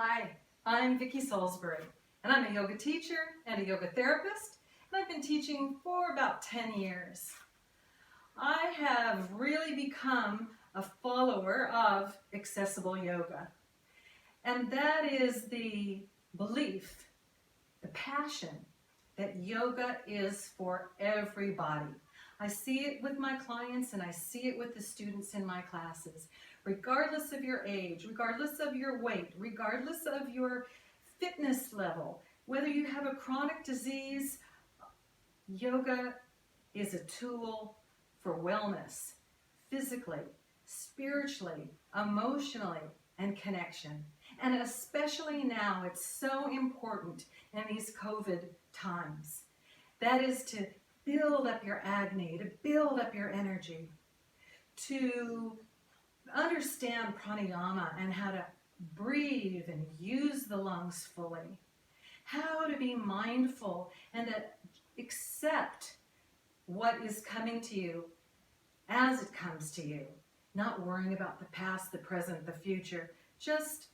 Hi, I'm Vicki Salisbury, and I'm a yoga teacher and a yoga therapist, and I've been teaching for about 10 years. I have really become a follower of accessible yoga, and that is the belief, the passion that yoga is for everybody. I see it with my clients and I see it with the students in my classes. Regardless of your age, regardless of your weight, regardless of your fitness level, whether you have a chronic disease, yoga is a tool for wellness, physically, spiritually, emotionally, and connection. And especially now, it's so important in these COVID times. That is to build up your agni, to build up your energy, to understand pranayama and how to breathe and use the lungs fully, how to be mindful and to accept what is coming to you as it comes to you, not worrying about the past, the present, the future, just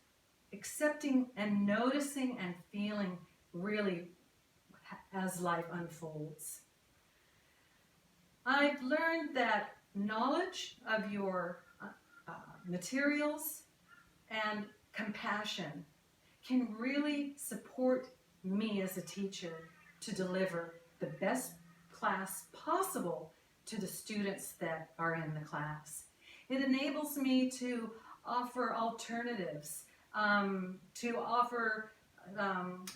accepting and noticing and feeling really as life unfolds. I've learned that knowledge of your materials and compassion can really support me as a teacher to deliver the best class possible to the students that are in the class. It enables me to offer alternatives, to offer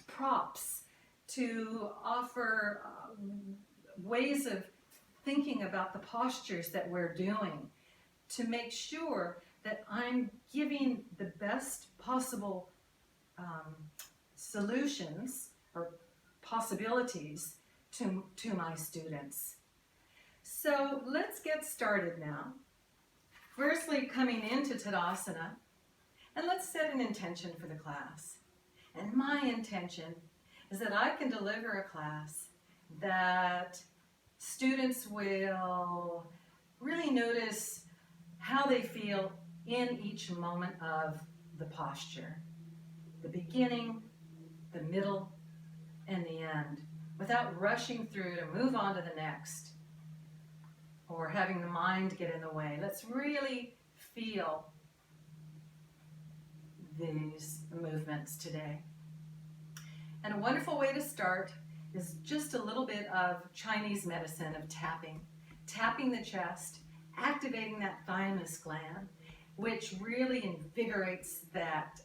props, to offer ways of thinking about the postures that we're doing, to make sure that I'm giving the best possible solutions or possibilities to my students. So let's get started now. Firstly, coming into Tadasana, and let's set an intention for the class. And my intention is that I can deliver a class that students will really notice how they feel in each moment of the posture. The beginning, the middle, and the end, without rushing through to move on to the next or having the mind get in the way. Let's really feel these movements today. And a wonderful way to start is just a little bit of Chinese medicine of tapping. Tapping the chest, activating that thymus gland, which really invigorates that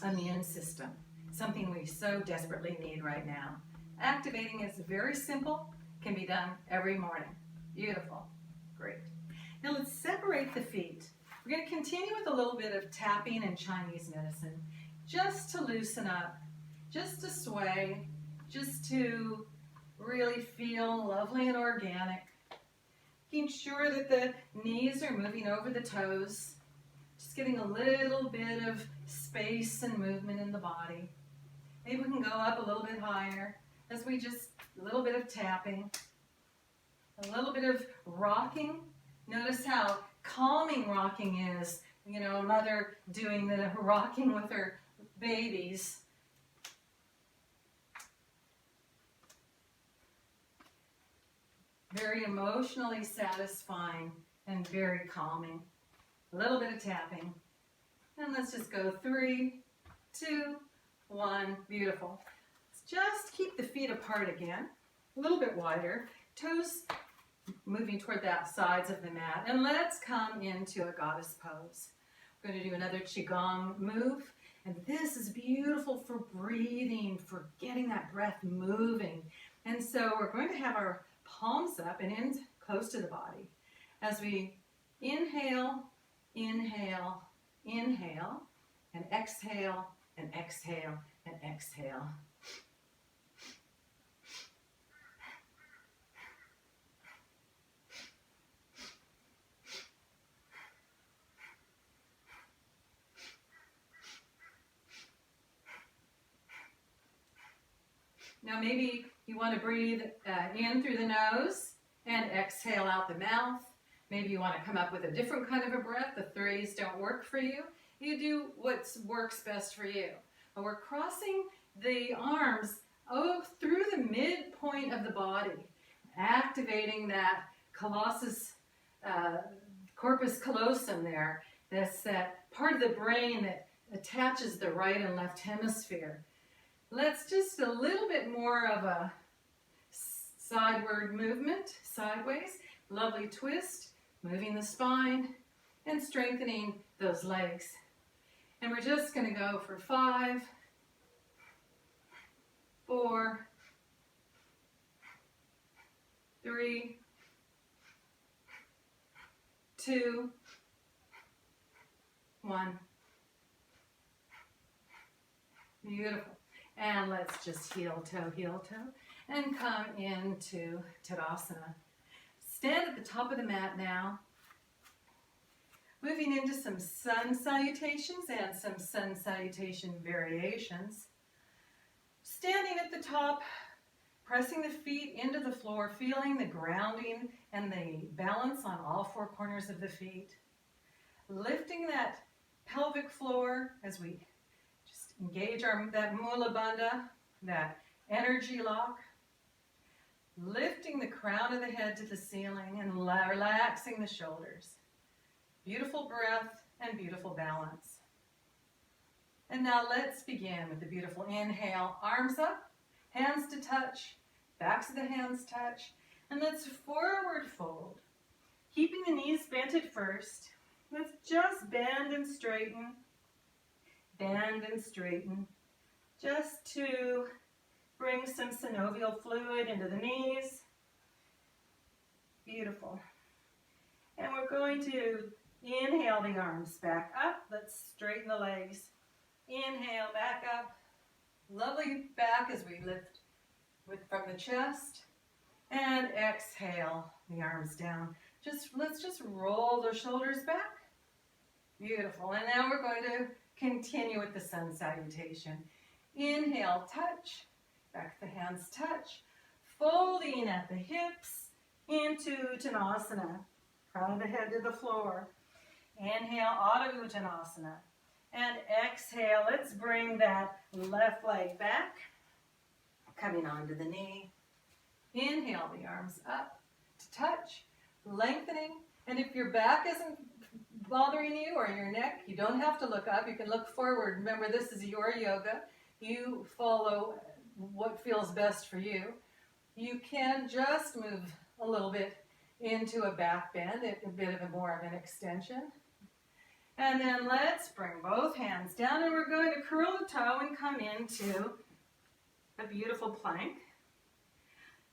immune system, something we so desperately need right now. Activating is very simple, can be done every morning. Beautiful, great. Now let's separate the feet. We're going to continue with a little bit of tapping and Chinese medicine, just to loosen up, just to sway, just to really feel lovely and organic. Making sure that the knees are moving over the toes, just getting a little bit of space and movement in the body. Maybe we can go up a little bit higher as we just, a little bit of tapping, a little bit of rocking. Notice how calming rocking is. You know, a mother doing the rocking with her babies. Very emotionally satisfying and very calming. A little bit of tapping. And let's just go 3, 2, 1. Beautiful. Let's just keep the feet apart again. A little bit wider. Toes moving toward the sides of the mat. And let's come into a goddess pose. We're going to do another Qigong move. And this is beautiful for breathing, for getting that breath moving. And so we're going to have our palms up and in close to the body. As we inhale, inhale, inhale, and exhale, and exhale, and exhale. Now maybe you want to breathe in through the nose and exhale out the mouth. Maybe you want to come up with a different kind of a breath. The threes don't work for you. You do what works best for you. But we're crossing the arms through the midpoint of the body, activating that corpus callosum there. That's that part of the brain that attaches the right and left hemisphere. Let's just a little bit more of a sideward movement, sideways, lovely twist, moving the spine and strengthening those legs. And we're just going to go for 5, 4, 3, 2, 1. Beautiful. And let's just heel toe, and come into Tadasana. Stand at the top of the mat now. Moving into some sun salutations and some sun salutation variations. Standing at the top, pressing the feet into the floor, feeling the grounding and the balance on all 4 corners of the feet. Lifting that pelvic floor as we just engage that Mula Bandha, that energy lock. Lifting the crown of the head to the ceiling and relaxing the shoulders. Beautiful breath and beautiful balance. And now let's begin with the beautiful inhale. Arms up, hands to touch, backs of the hands touch, and let's forward fold. Keeping the knees bent at first. Let's just bend and straighten. Bend and straighten. Just to bring some synovial fluid into the knees. Beautiful. And we're going to inhale the arms back up. Let's straighten the legs. Inhale, back up. Lovely back as we lift from the chest. And exhale the arms down. Let's just roll the shoulders back. Beautiful. And now we're going to continue with the sun salutation. Inhale, touch. Back the hands touch. Folding at the hips into Uttanasana. Crown of the head to the floor. Inhale, Adho Uttanasana. And exhale, let's bring that left leg back. Coming onto the knee. Inhale the arms up to touch. Lengthening. And if your back isn't bothering you or your neck, you don't have to look up. You can look forward. Remember, this is your yoga. You follow what feels best for you. You can just move a little bit into a back bend, a bit of more of an extension. And then let's bring both hands down, and we're going to curl the toe and come into a beautiful plank.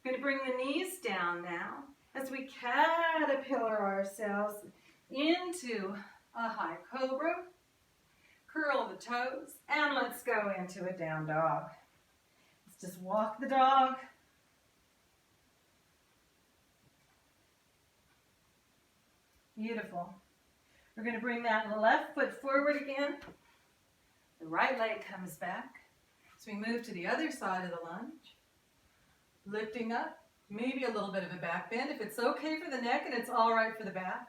We're going to bring the knees down now as we caterpillar ourselves into a high cobra. Curl the toes, and let's go into a down dog. Let's just walk the dog. Beautiful. We're going to bring that left foot forward again. The right leg comes back. So we move to the other side of the lunge. Lifting up, maybe a little bit of a back bend. If it's okay for the neck and it's all right for the back.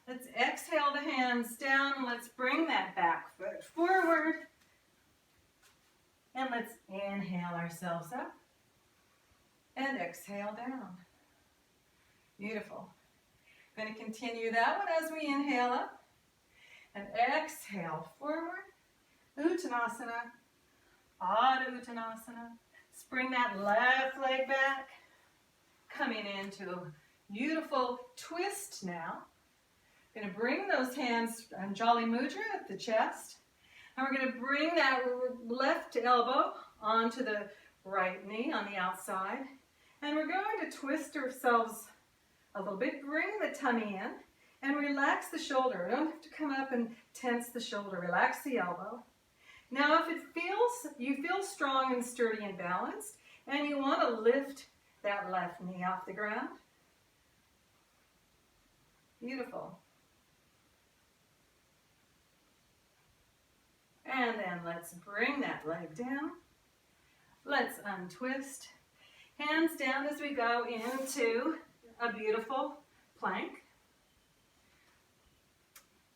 Let's exhale the hands down, and let's bring that back foot forward. And let's inhale ourselves up. And exhale down. Beautiful. Going to continue that one as we inhale up. And exhale forward. Uttanasana. Adho Uttanasana. Let's bring that left leg back. Coming into a beautiful twist now. Going to bring those hands on Jolly Mudra at the chest. And we're going to bring that left elbow onto the right knee on the outside. And we're going to twist ourselves a little bit. Bring the tummy in and relax the shoulder. You don't have to come up and tense the shoulder. Relax the elbow. Now if you feel strong and sturdy and balanced, and you want to lift that left knee off the ground. Beautiful. And then let's bring that leg down. Let's untwist. Hands down as we go into a beautiful plank.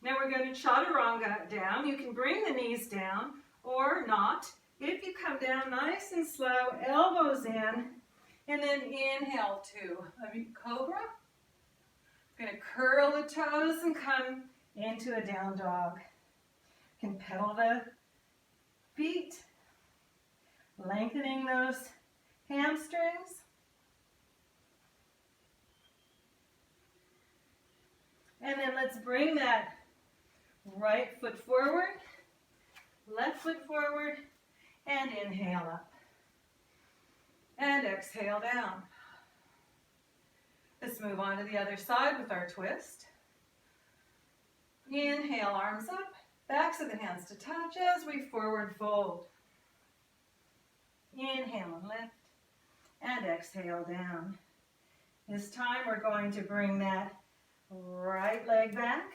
Now we're going to chaturanga down. You can bring the knees down or not. If you come down nice and slow, elbows in, and then inhale to a cobra. I'm going to curl the toes and come into a down dog. You can pedal the feet, lengthening those hamstrings. And then let's bring that right foot forward, left foot forward, and inhale up. And exhale down. Let's move on to the other side with our twist. Inhale, arms up, backs of the hands to touch as we forward fold. Inhale and lift, and exhale down. This time we're going to bring that right leg back.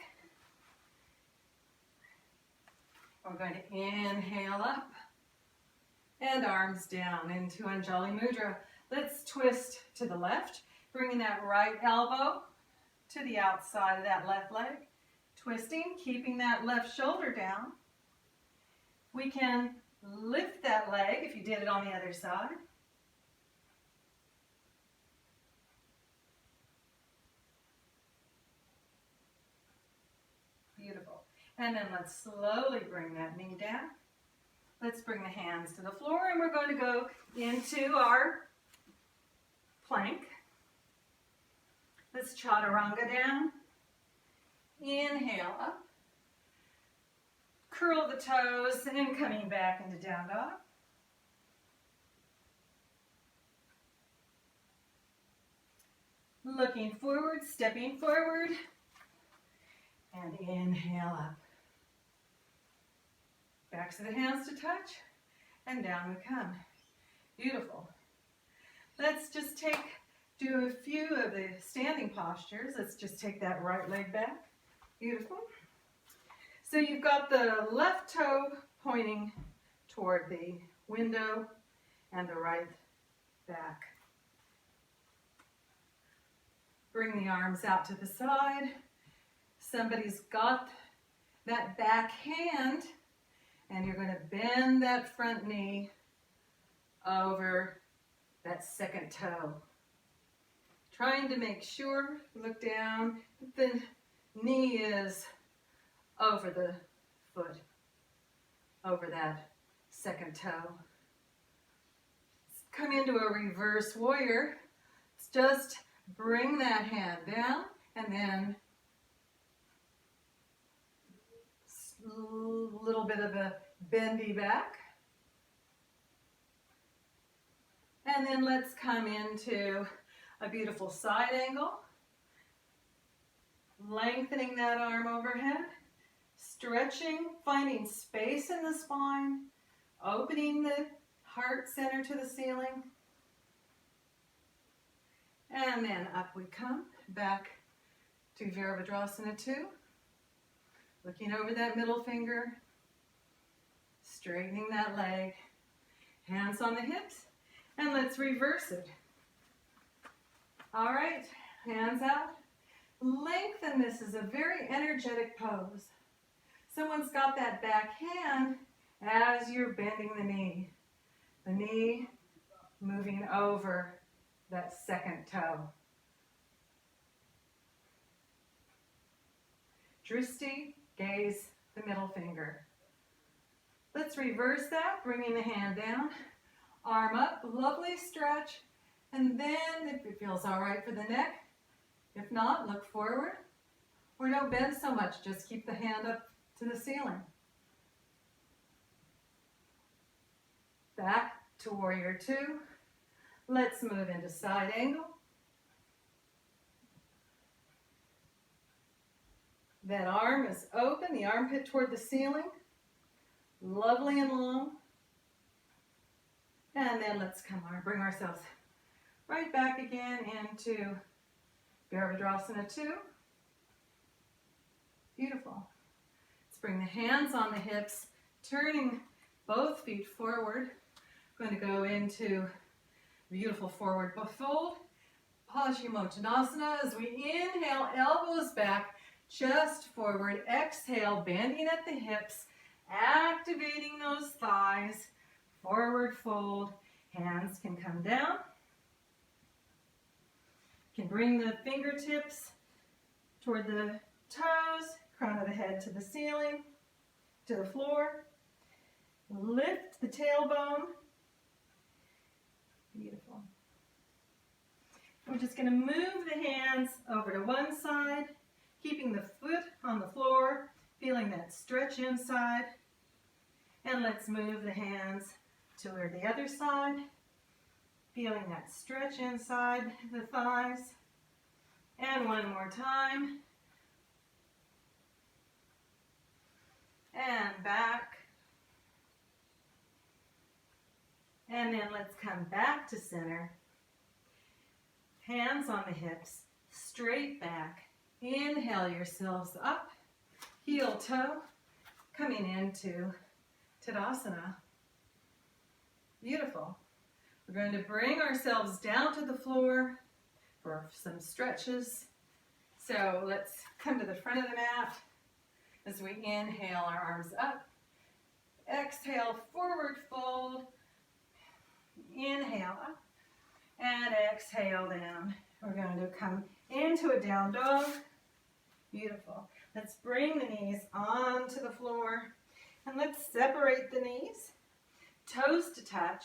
We're going to inhale up and arms down into Anjali Mudra. Let's twist to the left, bringing that right elbow to the outside of that left leg. Twisting, keeping that left shoulder down. We can lift that leg if you did it on the other side. Beautiful. And then let's slowly bring that knee down. Let's bring the hands to the floor and we're going to go into our plank. Let's chaturanga down. Inhale up. Curl the toes and coming back into down dog. Looking forward, stepping forward. And inhale up. Backs of the hands to touch, and down we come. Beautiful. Let's just do a few of the standing postures. Let's just take that right leg back. Beautiful. So you've got the left toe pointing toward the window and the right back. Bring the arms out to the side. Somebody's got that back hand, and you're going to bend that front knee over that second toe. Trying to make sure, look down, the knee is over the foot, over that second toe. Come into a reverse warrior. Let's just bring that hand down and then a little bit of a bendy back. And then let's come into a beautiful side angle. Lengthening that arm overhead. Stretching, finding space in the spine. Opening the heart center to the ceiling. And then up we come, back to Virabhadrasana 2. Looking over that middle finger, straightening that leg, hands on the hips, and let's reverse it. All right, hands out. Lengthen. This is a very energetic pose. Someone's got that back hand as you're bending the knee. The knee moving over that second toe. Drishti, gaze the middle finger. Let's reverse that, bringing the hand down, arm up, lovely stretch, and then if it feels all right for the neck, if not, look forward, or don't bend so much, just keep the hand up to the ceiling. Back to warrior 2. Let's move into side angle. That arm is open, the armpit toward the ceiling. Lovely and long. And then let's bring ourselves right back again into Virabhadrasana 2. Beautiful. Let's bring the hands on the hips, turning both feet forward. Going to go into beautiful forward fold. Paschimottanasana as we inhale, elbows back, Just forward. Exhale, bending at the hips, activating those thighs. Forward fold. Hands can come down. You can bring the fingertips toward the toes, crown of the head to the ceiling, to the floor. Lift the tailbone. Beautiful. We're just going to move the hands over to one side, keeping the foot on the floor, feeling that stretch inside. And let's move the hands to the other side, feeling that stretch inside the thighs. And one more time. And back. And then let's come back to center. Hands on the hips, straight back. Inhale yourselves up, heel toe, coming into Tadasana. Beautiful. We're going to bring ourselves down to the floor for some stretches. So let's come to the front of the mat as we inhale our arms up. Exhale, forward fold. Inhale up and exhale down. We're going to come into a down dog. Beautiful. Let's bring the knees onto the floor and let's separate the knees, toes to touch,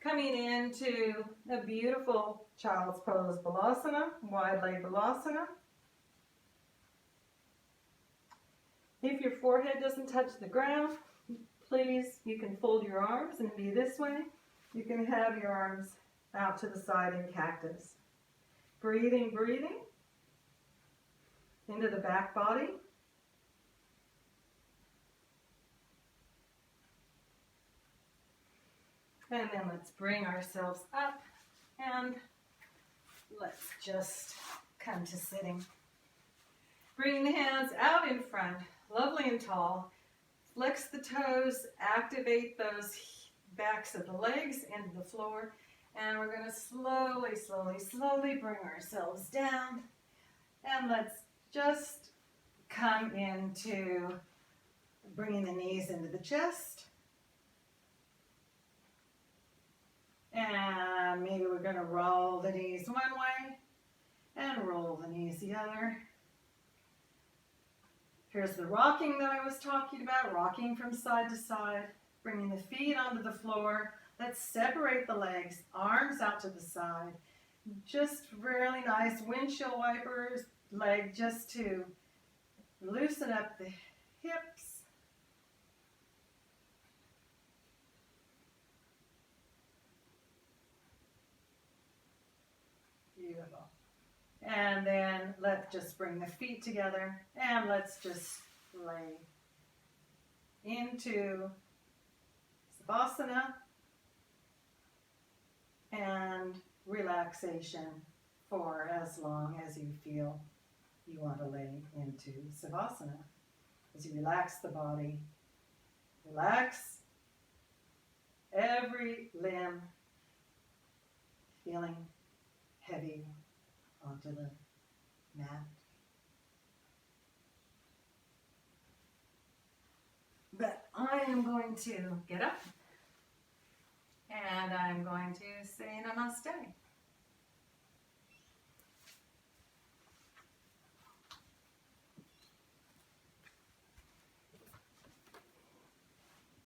coming into a beautiful child's pose balasana, wide leg balasana. If your forehead doesn't touch the ground, please, you can fold your arms and be this way. You can have your arms out to the side in cactus. Breathing, breathing into the back body. And then let's bring ourselves up and let's just come to sitting. Bring the hands out in front, lovely and tall. Flex the toes, activate those backs of the legs into the floor, and we're going to slowly, slowly, slowly bring ourselves down, and let's just come into bringing the knees into the chest, and maybe we're going to roll the knees one way and roll the knees the other. Here's the rocking that I was talking about, rocking from side to side. Bringing the feet onto the floor. Let's separate the legs, arms out to the side. Just really nice windshield wipers leg just to loosen up the hips. Beautiful. And then let's just bring the feet together and let's just lay into Savasana and relaxation for as long as you feel you want to lay into Savasana. As you relax the body, relax every limb, feeling heavy onto the mat. But I am going to get up and I'm going to say namaste.